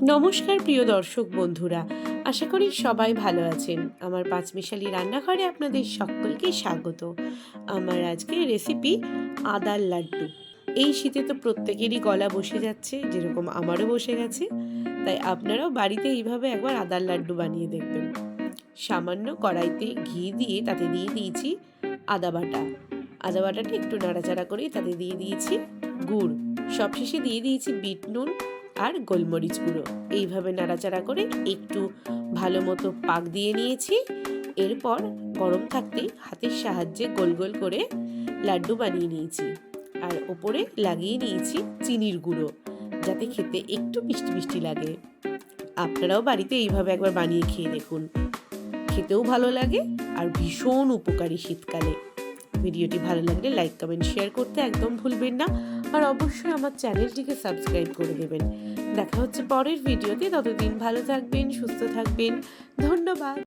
নমস্কার প্রিয় দর্শক বন্ধুরা, আশা করি সবাই ভালো আছেন। আমার পাঁচমিশালি রান্নাঘরে আপনাদের সকলকে স্বাগত। আমার আজকের রেসিপি আদার লাড্ডু। এই শীতে তো প্রত্যেকেরই গলা বসে যাচ্ছে, যেরকম আমারও বসে গেছে। তাই আপনারাও বাড়িতে এইভাবে একবার আদার লাড্ডু বানিয়ে দেখবেন। সামান্য কড়াইতে ঘি দিয়ে তাতে দিয়ে দিয়েছি আদা বাটা। আদা বাটাটা একটু নাড়াচাড়া করে তাতে দিয়ে দিয়েছি গুড়। সবশেষে দিয়ে দিয়েছি বিট নুন আর গোলমরিচ গুঁড়ো। এইভাবে নাড়াচাড়া করে একটু ভালো মতো পাক দিয়ে নিয়েছি। এরপর গরম থাকতেই হাতের সাহায্যে গোল গোল করে লাড্ডু বানিয়ে নিয়েছি। আর ওপরে লাগিয়ে নিয়েছি চিনির গুঁড়ো, যাতে খেতে একটু মিষ্টি মিষ্টি লাগে। আপনারাও বাড়িতে এইভাবে একবার বানিয়ে খেয়ে দেখুন, খেতেও ভালো লাগে আর ভীষণ উপকারী শীতকালে। ভিডিওটি ভালো লাগলে লাইক কমেন্ট শেয়ার করতে একদম ভুলবেন না, আর অবশ্যই আমার চ্যানেলটিকে সাবস্ক্রাইব করে দেবেন। দেখা হচ্ছে পরের ভিডিওতে। ততদিন ভালো থাকবেন, সুস্থ থাকবেন। ধন্যবাদ।